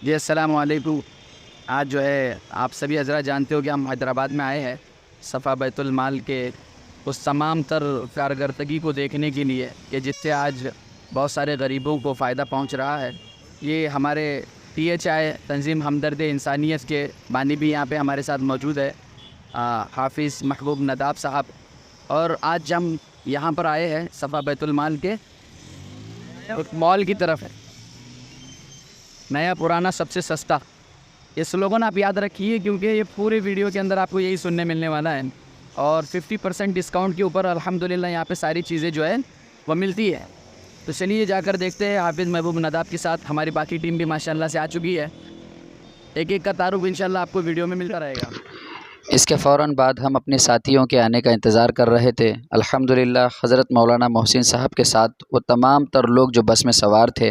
جی السلام علیکم۔ آج جو ہے آپ سبھی حضرات جانتے ہو کہ ہم حیدرآباد میں آئے ہیں صفا بیت المال کے اس تمام تر کارکردگی کو دیکھنے کے لیے کہ جس سے آج بہت سارے غریبوں کو فائدہ پہنچ رہا ہے۔ یہ ہمارے PHI تنظیم ہمدرد انسانیت کے بانی بھی یہاں پہ ہمارے ساتھ موجود ہے، حافظ محبوب نداب صاحب۔ اور آج ہم یہاں پر آئے ہیں صفا بیت المال کے ایک مال کی طرف ہے، نیا پرانا سب سے سستا۔ یہ سلوگن آپ یاد رکھیے کیونکہ یہ پورے ویڈیو کے اندر آپ کو یہی سننے ملنے والا ہے، اور 50% ڈسکاؤنٹ کے اوپر الحمدللہ یہاں پہ ساری چیزیں جو ہے وہ ملتی ہے۔ تو چلیے جا کر دیکھتے ہیں۔ حافظ محبوب نداب کے ساتھ ہماری باقی ٹیم بھی ماشاءاللہ سے آ چکی ہے۔ ایک ایک کا تعارف انشاءاللہ آپ کو ویڈیو میں ملتا رہے گا۔ اس کے فوراً بعد ہم اپنے ساتھیوں کے آنے کا انتظار کر رہے تھے۔ الحمدللہ حضرت مولانا محسن صاحب کے ساتھ وہ تمام تر لوگ جو بس میں سوار تھے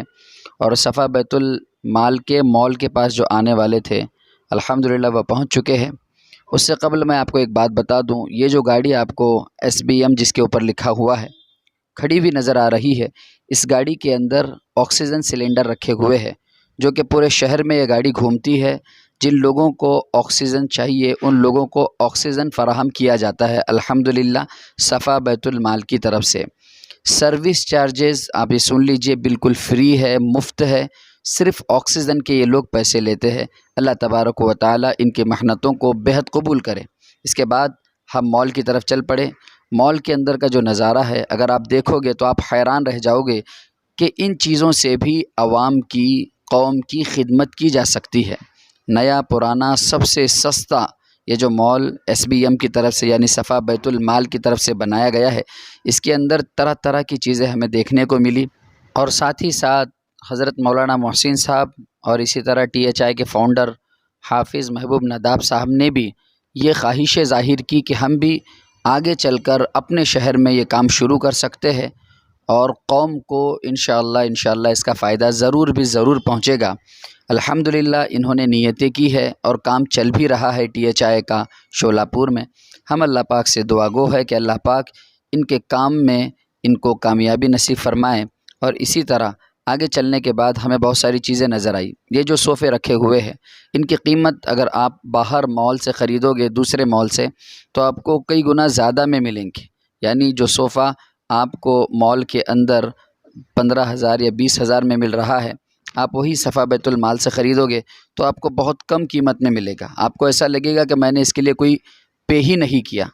اور صفا بیت المال کے مال کے پاس جو آنے والے تھے، الحمدللہ وہ پہنچ چکے ہیں۔ اس سے قبل میں آپ کو ایک بات بتا دوں، یہ جو گاڑی آپ کو SBM جس کے اوپر لکھا ہوا ہے کھڑی ہوئی نظر آ رہی ہے، اس گاڑی کے اندر آکسیجن سلنڈر رکھے ہوئے ہیں، جو کہ پورے شہر میں یہ گاڑی گھومتی ہے۔ جن لوگوں کو آکسیجن چاہیے ان لوگوں کو آکسیجن فراہم کیا جاتا ہے الحمدللہ صفا بیت المال کی طرف سے۔ سروس چارجز آپ یہ سن لیجئے بالکل فری ہے، مفت ہے، صرف آکسیجن کے یہ لوگ پیسے لیتے ہیں۔ اللہ تبارک و تعالی ان کی محنتوں کو بہت قبول کرے۔ اس کے بعد ہم مال کی طرف چل پڑے۔ مال کے اندر کا جو نظارہ ہے اگر آپ دیکھو گے تو آپ حیران رہ جاؤ گے کہ ان چیزوں سے بھی عوام کی، قوم کی خدمت کی جا سکتی ہے۔ نیا پرانا سب سے سستا یہ جو مال SBM کی طرف سے یعنی صفا بیت المال کی طرف سے بنایا گیا ہے، اس کے اندر طرح طرح کی چیزیں ہمیں دیکھنے کو ملی، اور ساتھ ہی ساتھ حضرت مولانا محسن صاحب اور اسی طرح THI کے فاؤنڈر حافظ محبوب نداب صاحب نے بھی یہ خواہش ظاہر کی کہ ہم بھی آگے چل کر اپنے شہر میں یہ کام شروع کر سکتے ہیں، اور قوم کو انشاءاللہ اس کا فائدہ ضرور بھی ضرور پہنچے گا۔ الحمدللہ انہوں نے نیتیں کی ہے اور کام چل بھی رہا ہے THI کا شولہ پور میں۔ ہم اللہ پاک سے دعا گو ہے کہ اللہ پاک ان کے کام میں ان کو کامیابی نصیب فرمائیں، اور اسی طرح آگے چلنے کے بعد ہمیں بہت ساری چیزیں نظر آئی۔ یہ جو صوفے رکھے ہوئے ہیں ان کی قیمت اگر آپ باہر مال سے خریدو گے دوسرے مال سے تو آپ کو کئی گنا زیادہ میں ملیں گے، یعنی جو صوفہ آپ کو مال کے اندر 15,000 یا 20,000 میں مل رہا ہے، آپ وہی صفا بیت المال سے خریدو گے تو آپ کو بہت کم قیمت میں ملے گا۔ آپ کو ایسا لگے گا کہ میں نے اس کے لیے کوئی پے ہی نہیں کیا۔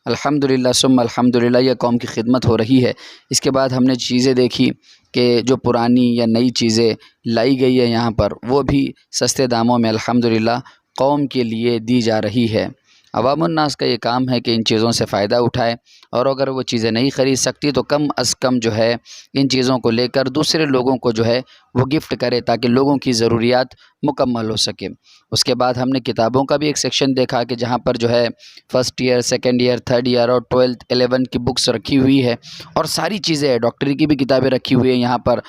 الحمدللہ ثم الحمدللہ یہ قوم کی خدمت ہو رہی ہے۔ اس کے بعد ہم نے چیزیں دیکھی کہ جو پرانی یا نئی چیزیں لائی گئی ہے یہاں پر وہ بھی سستے داموں میں الحمدللہ قوم کے لیے دی جا رہی ہے۔ عوام الناس کا یہ کام ہے کہ ان چیزوں سے فائدہ اٹھائے، اور اگر وہ چیزیں نہیں خرید سکتی تو کم از کم جو ہے ان چیزوں کو لے کر دوسرے لوگوں کو جو ہے وہ گفٹ کرے تاکہ لوگوں کی ضروریات مکمل ہو سکے۔ اس کے بعد ہم نے کتابوں کا بھی ایک سیکشن دیکھا کہ جہاں پر جو ہے 1st year 2nd year 3rd year اور 12th 11 کی بکس رکھی ہوئی ہے، اور ساری چیزیں ہیں، ڈاکٹری کی بھی کتابیں رکھی ہوئی ہیں یہاں پر۔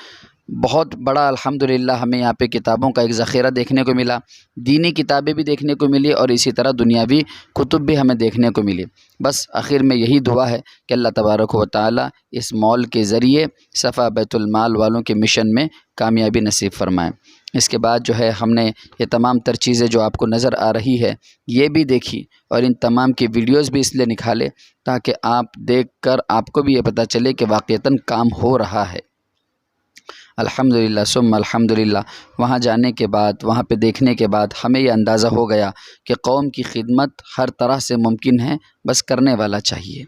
بہت بڑا الحمدللہ ہمیں یہاں پہ کتابوں کا ایک ذخیرہ دیکھنے کو ملا، دینی کتابیں بھی دیکھنے کو ملی اور اسی طرح دنیاوی کتب بھی ہمیں دیکھنے کو ملی۔ بس آخر میں یہی دعا ہے کہ اللہ تبارک و تعالی اس مال کے ذریعے صفا بیت المال والوں کے مشن میں کامیابی نصیب فرمائیں۔ اس کے بعد جو ہے ہم نے یہ تمام تر چیزیں جو آپ کو نظر آ رہی ہے یہ بھی دیکھی، اور ان تمام کی ویڈیوز بھی اس لیے نکالے تاکہ آپ دیکھ کر آپ کو بھی یہ پتہ چلے کہ واقعتاً کام ہو رہا ہے۔ الحمدللہ ثم الحمدللہ وہاں جانے کے بعد، وہاں پہ دیکھنے کے بعد ہمیں یہ اندازہ ہو گیا کہ قوم کی خدمت ہر طرح سے ممکن ہے، بس کرنے والا چاہیے۔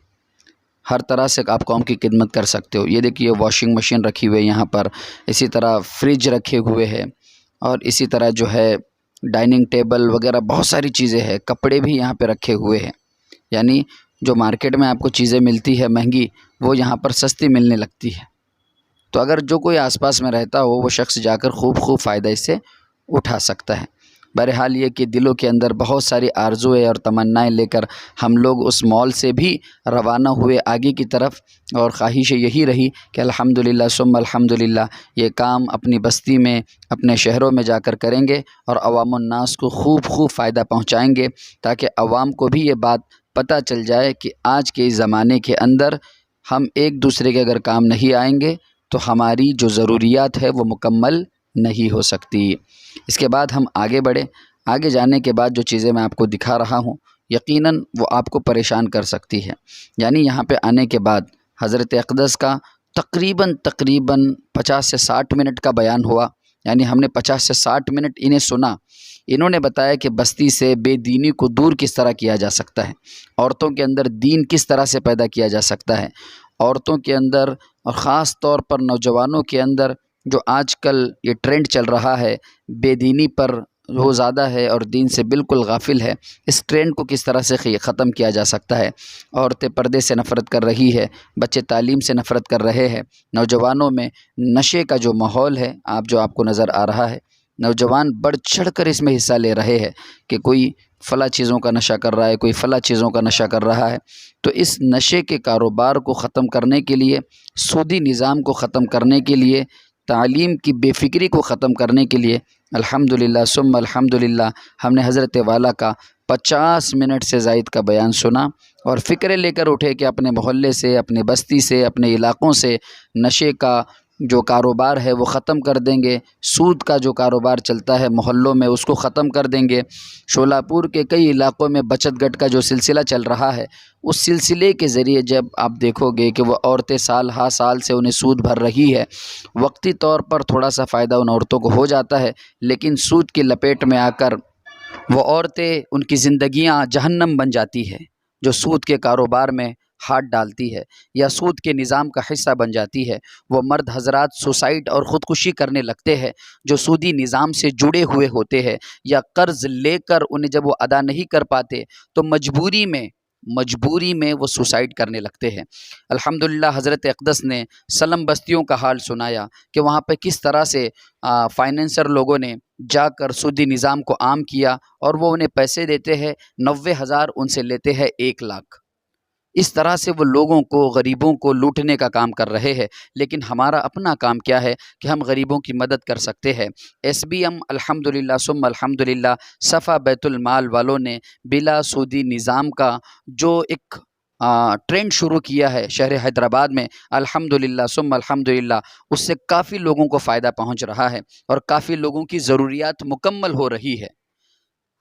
ہر طرح سے آپ قوم کی خدمت کر سکتے ہو۔ یہ دیکھیے واشنگ مشین رکھی ہوئی ہے یہاں پر، اسی طرح فریج رکھے ہوئے ہیں، اور اسی طرح جو ہے ڈائننگ ٹیبل وغیرہ بہت ساری چیزیں ہیں، کپڑے بھی یہاں پہ رکھے ہوئے ہیں۔ یعنی جو مارکیٹ میں آپ کو چیزیں ملتی ہے مہنگی، وہ یہاں پر سستی ملنے لگتی ہے۔ تو اگر جو کوئی آس پاس میں رہتا ہو وہ شخص جا کر خوب فائدہ اس سے اٹھا سکتا ہے۔ بہرحال یہ کہ دلوں کے اندر بہت ساری آرزویں اور تمنائیں لے کر ہم لوگ اس مال سے بھی روانہ ہوئے آگے کی طرف، اور خواہش یہی رہی کہ الحمدللہ ثم الحمدللہ یہ کام اپنی بستی میں، اپنے شہروں میں جا کر کریں گے اور عوام الناس کو خوب فائدہ پہنچائیں گے، تاکہ عوام کو بھی یہ بات پتہ چل جائے کہ آج کے اس زمانے کے اندر ہم ایک دوسرے کے اگر کام نہیں آئیں گے تو ہماری جو ضروریات ہے وہ مکمل نہیں ہو سکتی۔ اس کے بعد ہم آگے بڑھیں۔ آگے جانے کے بعد جو چیزیں میں آپ کو دکھا رہا ہوں یقیناً وہ آپ کو پریشان کر سکتی ہے۔ یعنی یہاں پہ آنے کے بعد حضرت اقدس کا تقریباً 50 سے 60 منٹ کا بیان ہوا، یعنی ہم نے 50 سے 60 منٹ انہیں سنا۔ انہوں نے بتایا کہ بستی سے بے دینی کو دور کس طرح کیا جا سکتا ہے، عورتوں کے اندر دین کس طرح سے پیدا کیا جا سکتا ہے، عورتوں کے اندر اور خاص طور پر نوجوانوں کے اندر جو آج کل یہ ٹرینڈ چل رہا ہے بے دینی پر وہ زیادہ ہے اور دین سے بالکل غافل ہے، اس ٹرینڈ کو کس طرح سے ختم کیا جا سکتا ہے۔ عورتیں پردے سے نفرت کر رہی ہے، بچے تعلیم سے نفرت کر رہے ہیں، نوجوانوں میں نشے کا جو ماحول ہے آپ کو نظر آ رہا ہے، نوجوان بڑھ چڑھ کر اس میں حصہ لے رہے ہیں کہ کوئی فلاں چیزوں کا نشہ کر رہا ہے، کوئی فلاں چیزوں کا نشہ کر رہا ہے۔ تو اس نشے کے کاروبار کو ختم کرنے کے لیے، سودی نظام کو ختم کرنے کے لیے، تعلیم کی بے فکری کو ختم کرنے کے لیے الحمدللہ ثم الحمدللہ ہم نے حضرت والا کا 50 منٹ سے زائد کا بیان سنا اور فکریں لے کر اٹھے کہ اپنے محلے سے، اپنے بستی سے، اپنے علاقوں سے نشے کا جو کاروبار ہے وہ ختم کر دیں گے، سود کا جو کاروبار چلتا ہے محلوں میں اس کو ختم کر دیں گے۔ شولاپور کے کئی علاقوں میں بچت گٹ کا جو سلسلہ چل رہا ہے اس سلسلے کے ذریعے جب آپ دیکھو گے کہ وہ عورتیں سال ہا سال سے انہیں سود بھر رہی ہے، وقتی طور پر تھوڑا سا فائدہ ان عورتوں کو ہو جاتا ہے، لیکن سود کی لپیٹ میں آ کر وہ عورتیں، ان کی زندگیاں جہنم بن جاتی ہے۔ جو سود کے کاروبار میں ہاتھ ڈالتی ہے یا سود کے نظام کا حصہ بن جاتی ہے، وہ مرد حضرات سوسائڈ اور خودکشی کرنے لگتے ہیں جو سودی نظام سے جڑے ہوئے ہوتے ہیں، یا قرض لے کر انہیں جب وہ ادا نہیں کر پاتے تو مجبوری میں وہ سوسائڈ کرنے لگتے ہیں۔ الحمدللہ حضرت اقدس نے سلم بستیوں کا حال سنایا کہ وہاں پہ کس طرح سے فائنینسر لوگوں نے جا کر سودی نظام کو عام کیا اور وہ انہیں پیسے دیتے ہیں 90,000 ان سے لیتے ہیں 1,00,000۔ اس طرح سے وہ لوگوں کو، غریبوں کو لوٹنے کا کام کر رہے ہیں۔ لیکن ہمارا اپنا کام کیا ہے کہ ہم غریبوں کی مدد کر سکتے ہیں۔ ایس بی ایم الحمدللہ ثم الحمدللہ صفا بیت المال والوں نے بلا سودی نظام کا جو ایک ٹرینڈ شروع کیا ہے شہر حیدرآباد میں، الحمدللہ ثم الحمدللہ اس سے کافی لوگوں کو فائدہ پہنچ رہا ہے اور کافی لوگوں کی ضروریات مکمل ہو رہی ہے۔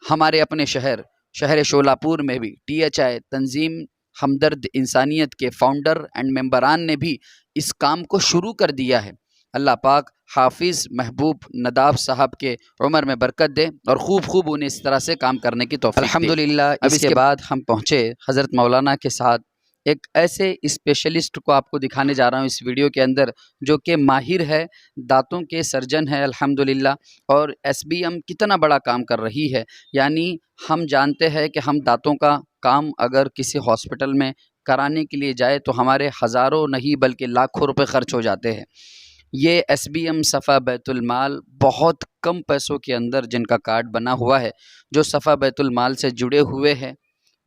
ہمارے اپنے شہر شولاپور میں بھی THI تنظیم ہمدرد انسانیت کے فاؤنڈر اینڈ ممبران نے بھی اس کام کو شروع کر دیا ہے۔ اللہ پاک حافظ محبوب نداب صاحب کے عمر میں برکت دے اور خوب انہیں اس طرح سے کام کرنے کی توفیق دے۔ الحمدللہ اس کے بعد ہم پہنچے حضرت مولانا کے ساتھ ایک ایسے اسپیشلسٹ کو آپ کو دکھانے جا رہا ہوں اس ویڈیو کے اندر، جو کہ ماہر ہے، دانتوں کے سرجن ہے الحمدللہ، اور SBM کتنا بڑا کام کر رہی ہے۔ یعنی ہم جانتے ہیں کہ ہم دانتوں کا کام اگر کسی ہاسپٹل میں کرانے کے لیے جائے تو ہمارے ہزاروں نہیں بلکہ لاکھوں روپے خرچ ہو جاتے ہیں۔ یہ SBM صفا بیت المال بہت کم پیسوں کے اندر جن کا کارڈ بنا ہوا ہے، جو صفا بیت المال سے جڑے ہوئے ہیں،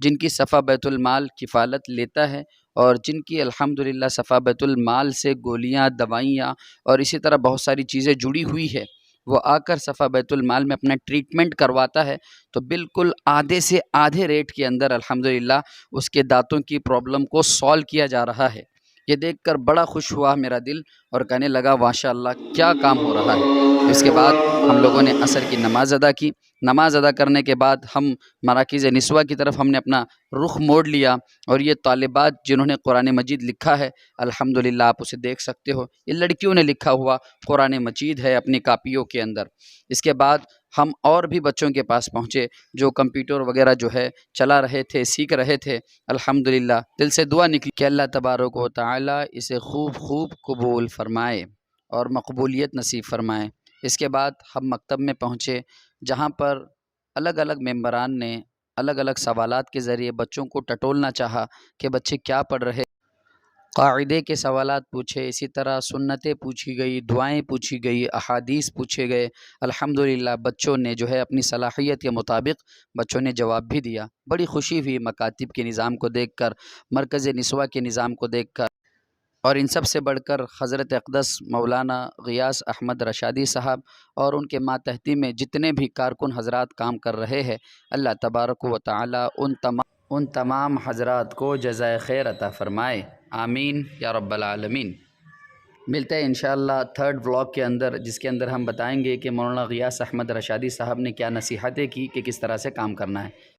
جن کی صفا بیت المال کفالت لیتا ہے اور جن کی الحمدللہ صفا بیت المال سے گولیاں، دوائیاں اور اسی طرح بہت ساری چیزیں جڑی ہوئی ہے، وہ آ کر صفا بیت المال میں اپنا ٹریٹمنٹ کرواتا ہے تو بالکل آدھے سے آدھے ریٹ کے اندر الحمدللہ اس کے دانتوں کی پرابلم کو سالو کیا جا رہا ہے۔ یہ دیکھ کر بڑا خوش ہوا میرا دل اور کہنے لگا ماشاءاللہ کیا کام ہو رہا ہے۔ اس کے بعد ہم لوگوں نے عصر کی نماز ادا کی۔ نماز ادا کرنے کے بعد ہم مراکز نسواں کی طرف ہم نے اپنا رخ موڑ لیا اور یہ طالبات جنہوں نے قرآن مجید لکھا ہے الحمدللہ آپ اسے دیکھ سکتے ہو، یہ لڑکیوں نے لکھا ہوا قرآن مجید ہے اپنی کاپیوں کے اندر۔ اس کے بعد ہم اور بھی بچوں کے پاس پہنچے جو کمپیوٹر وغیرہ جو ہے چلا رہے تھے، سیکھ رہے تھے۔ الحمدللہ دل سے دعا نکلی کہ اللہ تبارک و تعالی اسے خوب قبول فرمائے اور مقبولیت نصیب فرمائے۔ اس کے بعد ہم مکتب میں پہنچے جہاں پر الگ الگ ممبران نے الگ الگ سوالات کے ذریعے بچوں کو ٹٹولنا چاہا کہ بچے کیا پڑھ رہے، قاعدے کے سوالات پوچھے، اسی طرح سنتیں پوچھی گئی، دعائیں پوچھی گئی، احادیث پوچھے گئے۔ الحمدللہ بچوں نے جو ہے اپنی صلاحیت کے مطابق بچوں نے جواب بھی دیا۔ بڑی خوشی ہوئی مکاتب کے نظام کو دیکھ کر، مرکز نسواں کے نظام کو دیکھ کر، اور ان سب سے بڑھ کر حضرت اقدس مولانا غیاث احمد رشادی صاحب اور ان کے ماتحتی میں جتنے بھی کارکن حضرات کام کر رہے ہیں، اللہ تبارک و تعالی ان تمام حضرات کو جزائے خیر عطا فرمائے، آمین یا رب العالمین۔ ملتے ہیں انشاءاللہ تھرڈ ولاگ کے اندر، جس کے اندر ہم بتائیں گے کہ مولانا غیاث احمد رشادی صاحب نے کیا نصیحتیں کی کہ کس طرح سے کام کرنا ہے۔